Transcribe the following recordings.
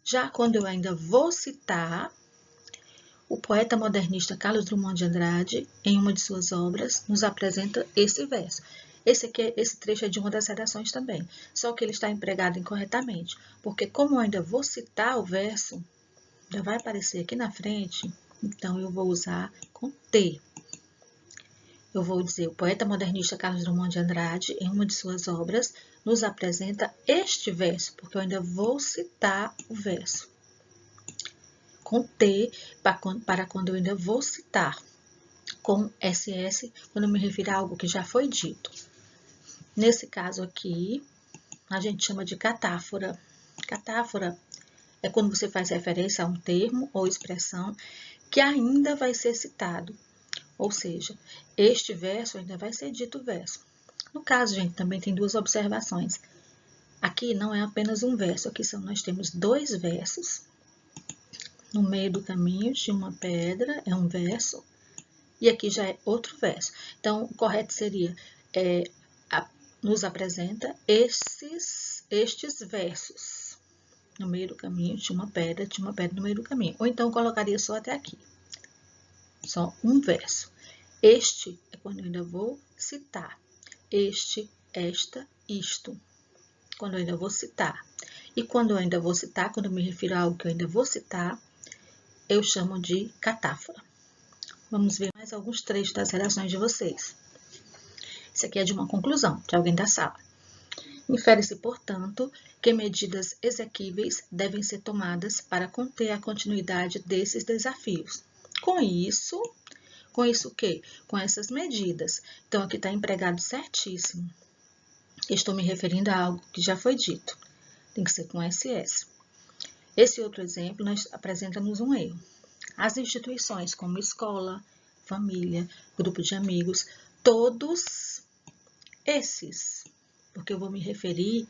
Já quando eu ainda vou citar, o poeta modernista Carlos Drummond de Andrade, em uma de suas obras, nos apresenta esse verso. Esse trecho é de uma das redações também, só que ele está empregado incorretamente, porque como eu ainda vou citar o verso, já vai aparecer aqui na frente, então eu vou usar com T. Eu vou dizer, o poeta modernista Carlos Drummond de Andrade, em uma de suas obras, nos apresenta este verso, porque eu ainda vou citar o verso. Com T, para quando eu ainda vou citar. Com SS, quando eu me refiro a algo que já foi dito. Nesse caso aqui, a gente chama de catáfora. Catáfora é quando você faz referência a um termo ou expressão que ainda vai ser citado. Ou seja, este verso ainda vai ser dito o verso. No caso, gente, também tem duas observações. Aqui não é apenas um verso, aqui nós temos dois versos. No meio do caminho de uma pedra é um verso, e aqui já é outro verso. Então, o correto seria, nos apresenta estes versos. No meio do caminho tinha uma pedra no meio do caminho. Ou então, colocaria só até aqui. Só um verso. Este é quando eu ainda vou citar. Este, esta, isto. Quando eu ainda vou citar. E quando eu ainda vou citar, quando eu me refiro a algo que eu ainda vou citar, eu chamo de catáfora. Vamos ver mais alguns trechos das redações de vocês. Esse aqui é de uma conclusão, de alguém da sala. Infere-se, portanto, que medidas exequíveis devem ser tomadas para conter a continuidade desses desafios. Com isso o quê? Com essas medidas. Então, aqui está empregado certíssimo. Estou me referindo a algo que já foi dito. Tem que ser com SS. Esse outro exemplo apresenta-nos um erro. As instituições como escola, família, grupo de amigos, todos esses, porque eu vou me referir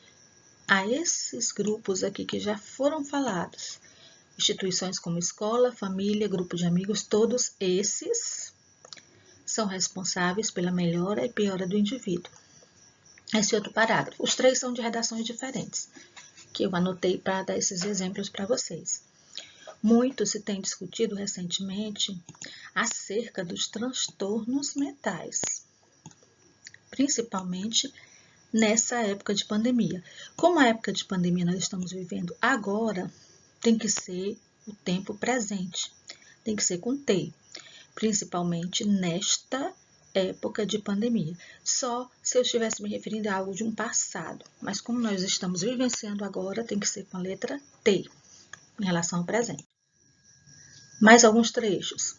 a esses grupos aqui que já foram falados. Instituições como escola, família, grupo de amigos, todos esses são responsáveis pela melhora e piora do indivíduo. Esse outro parágrafo. Os três são de redações diferentes, que eu anotei para dar esses exemplos para vocês. Muito se tem discutido recentemente acerca dos transtornos mentais, principalmente nessa época de pandemia. Como a época de pandemia nós estamos vivendo agora, tem que ser o tempo presente, tem que ser com T, principalmente nesta época de pandemia. Só se eu estivesse me referindo a algo de um passado, mas como nós estamos vivenciando agora, tem que ser com a letra T, em relação ao presente. Mais alguns trechos.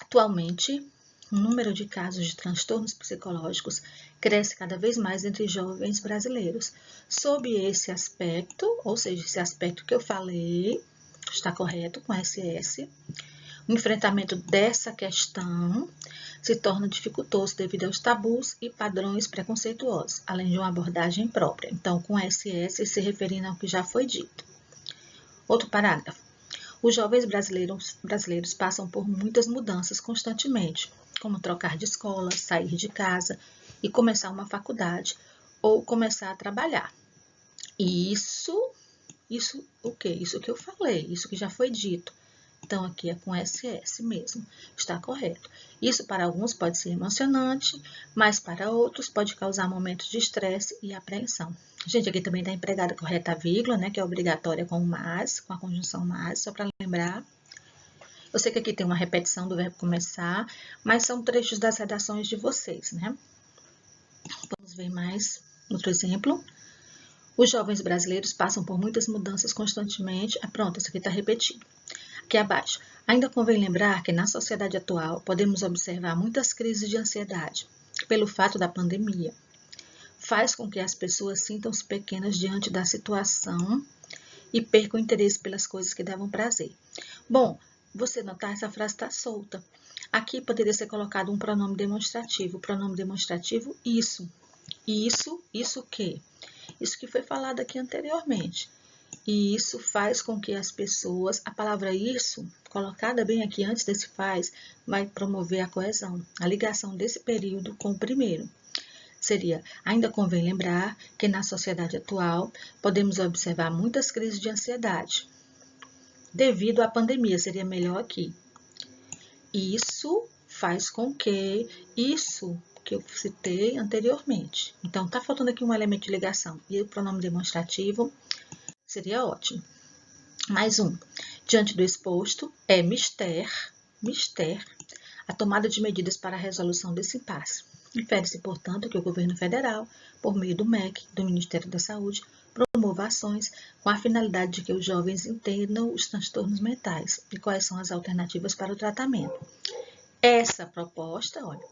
Atualmente, o número de casos de transtornos psicológicos cresce cada vez mais entre jovens brasileiros. Sob esse aspecto, ou seja, esse aspecto que eu falei, está correto com SS, o enfrentamento dessa questão se torna dificultoso devido aos tabus e padrões preconceituosos, além de uma abordagem própria. Então, com SS, se referindo ao que já foi dito. Outro parágrafo. Os jovens brasileiros passam por muitas mudanças constantemente, como trocar de escola, sair de casa e começar uma faculdade ou começar a trabalhar. E isso o quê? Isso que eu falei, isso que já foi dito. Então, aqui é com SS mesmo, está correto. Isso para alguns pode ser emocionante, mas para outros pode causar momentos de estresse e apreensão. Gente, aqui também está empregada a correta vírgula, né, que é obrigatória com o mas, com a conjunção mas, só para lembrar. Eu sei que aqui tem uma repetição do verbo começar, mas são trechos das redações de vocês, né? Vamos ver mais outro exemplo. Os jovens brasileiros passam por muitas mudanças constantemente. Pronto, isso aqui está repetido. Aqui abaixo. Ainda convém lembrar que na sociedade atual podemos observar muitas crises de ansiedade pelo fato da pandemia. Faz com que as pessoas sintam-se pequenas diante da situação e percam o interesse pelas coisas que davam prazer. Bom, você notar, essa frase está solta. Aqui poderia ser colocado um pronome demonstrativo. O pronome demonstrativo, isso. Isso o quê? Isso que foi falado aqui anteriormente. E isso faz com que as pessoas, a palavra isso, colocada bem aqui antes desse faz, vai promover a coesão, a ligação desse período com o primeiro. Seria, ainda convém lembrar que na sociedade atual podemos observar muitas crises de ansiedade devido à pandemia, seria melhor aqui. Isso faz com que isso que eu citei anteriormente. Então, tá faltando aqui um elemento de ligação. E o pronome demonstrativo seria ótimo. Mais um. Diante do exposto, é mister, a tomada de medidas para a resolução desse impasse. Infere-se, portanto, que o governo federal, por meio do MEC, do Ministério da Saúde, promova ações com a finalidade de que os jovens entendam os transtornos mentais e quais são as alternativas para o tratamento. Essa proposta, olha,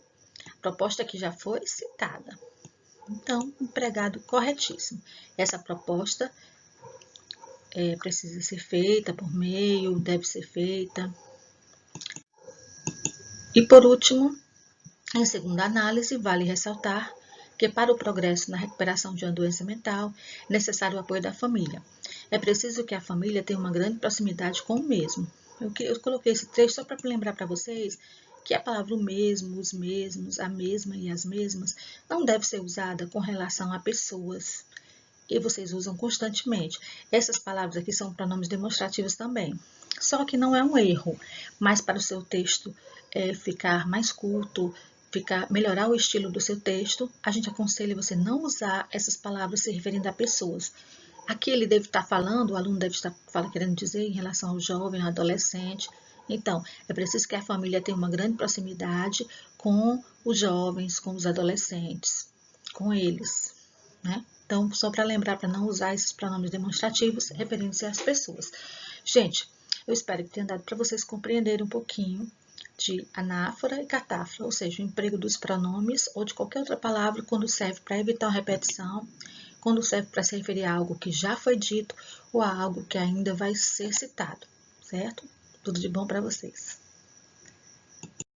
proposta que já foi citada. Então, empregado corretíssimo. Essa proposta precisa ser feita por meio, deve ser feita. E por último, em segunda análise, vale ressaltar que para o progresso na recuperação de uma doença mental, é necessário o apoio da família. É preciso que a família tenha uma grande proximidade com o mesmo. Eu coloquei esse trecho só para lembrar para vocês que a palavra o mesmo, os mesmos, a mesma e as mesmas não deve ser usada com relação a pessoas. E vocês usam constantemente. Essas palavras aqui são pronomes demonstrativos também. Só que não é um erro, mas para o seu texto ficar mais culto, melhorar o estilo do seu texto, a gente aconselha você não usar essas palavras se referindo a pessoas. Aqui ele deve estar falando, o aluno deve estar querendo dizer em relação ao jovem, ao adolescente. Então, é preciso que a família tenha uma grande proximidade com os jovens, com os adolescentes, com eles, né? Então, só para lembrar, para não usar esses pronomes demonstrativos referindo-se às pessoas. Gente, eu espero que tenha dado para vocês compreenderem um pouquinho de anáfora e catáfora, ou seja, o emprego dos pronomes ou de qualquer outra palavra quando serve para evitar uma repetição, quando serve para se referir a algo que já foi dito ou a algo que ainda vai ser citado, certo? Tudo de bom para vocês.